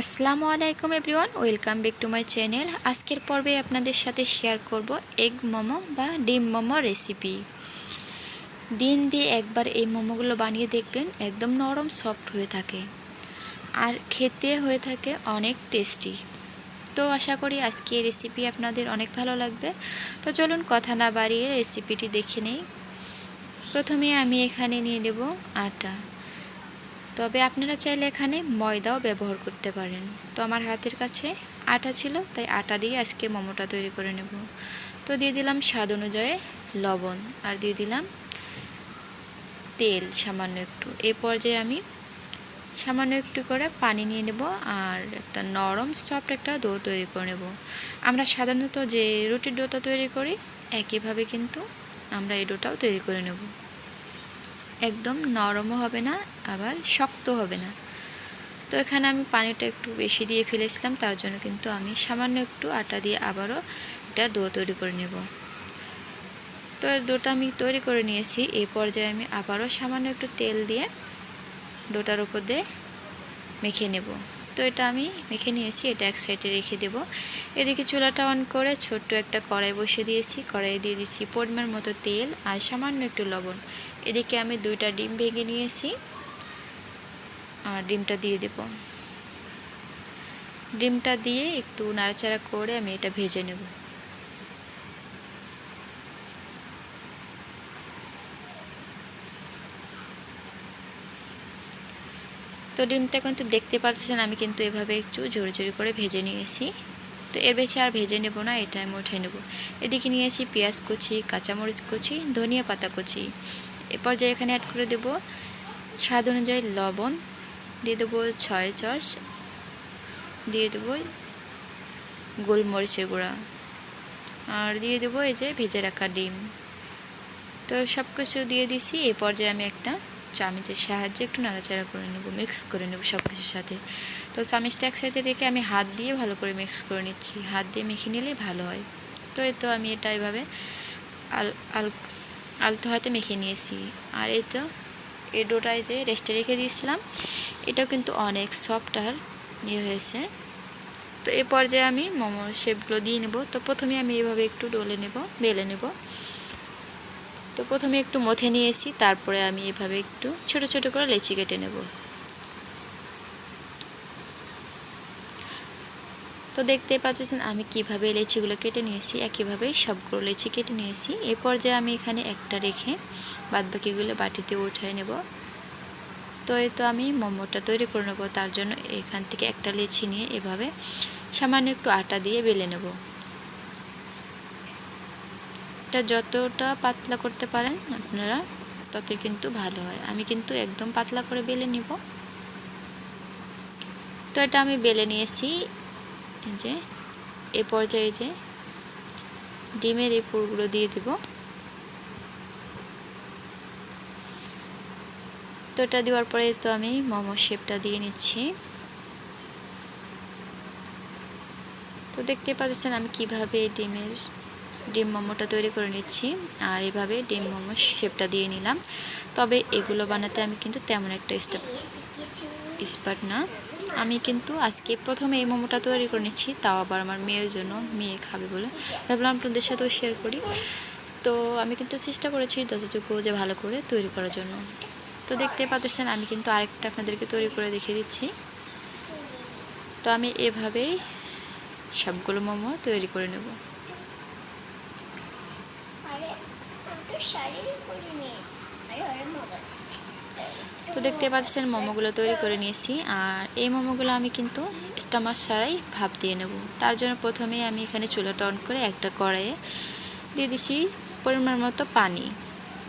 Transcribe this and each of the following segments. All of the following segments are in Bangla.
আসসালামু আলাইকুম everyone, welcome back to my channel. আজকের পর্বে আপনাদের সাথে শেয়ার করব এগ মোমো বা ডিম মোমো রেসিপি। ডিম দিয়ে একবার এই মোমোগুলো বানিয়ে দেখবেন, একদম নরম সফট হয়ে থাকে আর খেতে হয়ে থাকে অনেক টেস্টি। তো আশা করি আজকে এই রেসিপি আপনাদের অনেক ভালো লাগবে। তো চলুন কথা না বাড়িয়ে রেসিপিটি দেখে নেই। প্রথমে আমি এখানে নিয়ে নেব আটা, তবে আপনারা চাইলে এখানে ময়দাও ব্যবহার করতে পারেন। তো আমার হাতের কাছে আটা ছিল, তাই আটা দিয়ে আজকে মোমোটা তৈরি করে নেব। তো দিয়ে দিলাম স্বাদ অনুযায়ী লবণ আর দিয়ে দিলাম তেল সামান্য একটু। এই পর্যায়ে আমি সামান্য একটু করে পানি নিয়ে নেব আর একটা নরম সফট একটা ডো তৈরি করে নেব। আমরা সাধারণত যে রুটির ডোটা তৈরি করি একইভাবে কিন্তু আমরা এই ডোটাও তৈরি করে নেব। একদম নরমও হবে না, আবার শক্ত হবে না। তো এখানে আমি পানিটা একটু বেশি দিয়ে ফেলেছিলাম, তার জন্য কিন্তু আমি সামান্য একটু আটা দিয়ে আবারও এটা ডো তৈরি করে নেব। তো ডোটা আমি তৈরি করে নিয়েছি। এই পর্যায়ে আমি আবারও সামান্য একটু তেল দিয়ে ডোটার উপর দিয়ে মেখে নেব। তো এটা আমি মেখে নিয়েছি, এটা এক সাইডে রেখে দেব। এদিকে চুলাটা অন করে ছোট্ট একটা কড়াই বসিয়ে দিয়েছি। কড়াইয়ে দিয়ে দিচ্ছি পরিমাণ মতো তেল আর সামান্য একটু লবণ। এদিকে আমি 2টা ডিম ভেঙে নিয়েছি আর ডিমটা দিয়ে দেব। ডিমটা দিয়ে একটু নাড়াচাড়া করে আমি এটা ভেজে নেব। তো ডিমটা কিন্তু দেখতে পাচ্ছেন আমি কিন্তু এভাবে একটু ঝরে ঝরে করে ভেজে নিয়েছি। তো এর বেশি আর ভেজে নেব না, এটা আমি উঠে নেব। এদিকে নিয়েছি পেঁয়াজ কুচি, কাঁচামরিচ কুচি, ধনিয়া পাতা কুচি। এরপর যে এখানে অ্যাড করে দেব স্বাদ অনুযায়ী লবণ, দিয়ে দেবো 6 চামচ, দিয়ে দেবো গোলমরিচের গুঁড়া আর দিয়ে দেবো এই যে ভেজে রাখা ডিম। তো সব কিছু দিয়ে দিছি। এই পর্যায়ে আমি একটা চামচের সাহায্যে একটু নাড়াচাড়া করে নেব, মিক্স করে নেব সব কিছুর সাথে। তো চামচটা একসাথে রেখে আমি হাত দিয়ে ভালো করে মিক্স করে নিচ্ছি। হাত দিয়ে মেখে নিলে ভালো হয়। তো এই তো আমি এটা এভাবে আলতো হাতে মেখে নিয়েছি। আর এই তো এই ডোটায় যে রেস্টে রেখে দিয়েছিলাম, এটাও কিন্তু অনেক সফট আর ইয়ে হয়েছে। তো এই পর্যায়ে আমি মোমোর শেপগুলো দিয়ে নেব। তো প্রথমে আমি এভাবে একটু বেলে নেব। তো প্রথমে একটু মথে নিয়েছি, তারপরে আমি এভাবে একটু ছোট ছোট করে লেচি কেটে নেব। তো দেখতে পাচ্ছেন আমি কিভাবে লেচিগুলো কেটে নিয়েছি, একইভাবে সবগুলো লেচি কেটে নিয়েছি। এই পর্যায়ে আমি এখানে একটা রেখে বাদবাকিগুলো বাটিতে উঠিয়ে নেব। তো এই তো আমি মোমোটা তৈরি করে নেব। তার জন্য এখান থেকে একটা লেচি নিয়ে এভাবে সামান্য একটু আটা দিয়ে বেলে নেব। এটা যতটা পাতলা করতে পারেন আপনারা ততই কিন্তু ভালো হয়। আমি কিন্তু একদম পাতলা করে বেলে নিব। তো এটা আমি বেলে নিয়েছি। যে এ পর্যায়ে যে ডিমের এই পুরগুলো দিয়ে দিব। তো এটা দেওয়ার পরে তো আমি মোমো শেপটা দিয়ে নিচ্ছি। তো দেখতে পাচ্ছেন আমি কিভাবে ডিম মোমোটা তৈরি করে নিচ্ছি। আর এভাবে ডিম মোমো শেপটা দিয়ে নিলাম। তবে এগুলো বানাতে আমি কিন্তু তেমন একটা এক্সপার্ট না। আমি কিন্তু আজকে প্রথমে এই মোমোটা তৈরি করে নিচ্ছি, তাও আবার আমার মেয়ের জন্য, মেয়ে খাবে বলে ভাবলাম আপনাদের সাথেও শেয়ার করি। তো আমি কিন্তু চেষ্টা করেছি যতটুকু যে ভালো করে তৈরি করার জন্য। তো দেখতে পাচ্ছেন আমি কিন্তু আরেকটা আপনাদেরকে তৈরি করে দেখিয়ে দিচ্ছি। তো আমি এভাবেই সবগুলো মোমো তৈরি করে নেব। তো দেখতে পাচ্ছেন মোমোগুলো তৈরি করে নিয়েছি। আর এই মোমোগুলো আমি কিন্তু স্টামার ছাড়াই ভাপ দিয়ে নেব। তার জন্য প্রথমেই আমি এখানে চুলাটা অন করে একটা কড়াইয়ে দিয়ে দিছি পরিমাণ মতো পানি।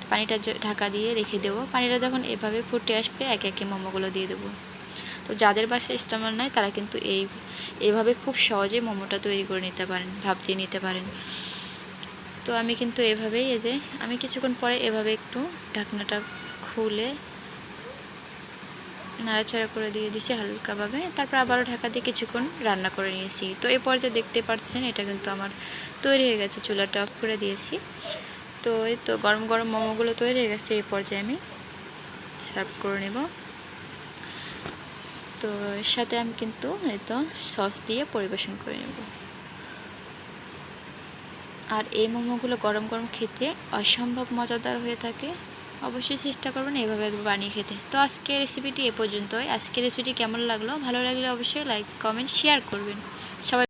পানিটা ঢাকা দিয়ে রেখে দেবো। পানিটা যখন এভাবে ফুটে আসবে একে একে মোমোগুলো দিয়ে দেবো। তো যাদের বাসায় স্টামার নাই তারা কিন্তু এইভাবে খুব সহজে মোমোটা তৈরি করে নিতে পারেন, ভাপ দিয়ে নিতে পারেন। তো আমি কিন্তু এভাবেই এই যে আমি কিছুক্ষণ পরে এভাবে একটু ঢাকনাটা খুলে নাড়াচাড়া করে দিয়ে দিছি হালকাভাবে। তারপর আবারও ঢাকা দিয়ে কিছুক্ষণ রান্না করে নিয়েছি। তো এই পর্যায়ে দেখতে পাচ্ছেন এটা কিন্তু আমার তৈরি হয়ে গেছে। চুলাটা অফ করে দিয়েছি। তো এই তো গরম গরম মোমোগুলো তৈরি হয়ে গেছে। এই পর্যায়ে আমি সার্ভ করে নেব। তো সাথে আমি কিন্তু এই তো সস দিয়ে পরিবেশন করে নেব। আর এই মোমোগুলো গরম গরম খেতে অসম্ভব মজাদার হয়ে থাকে। অবশ্যই চেষ্টা করবেন এইভাবে একবার বানিয়ে খেতে। তো আজকের রেসিপিটি এ পর্যন্তই। আজকের রেসিপিটি কেমন লাগলো, ভালো লাগলে অবশ্যই লাইক কমেন্ট শেয়ার করবেন। সবাই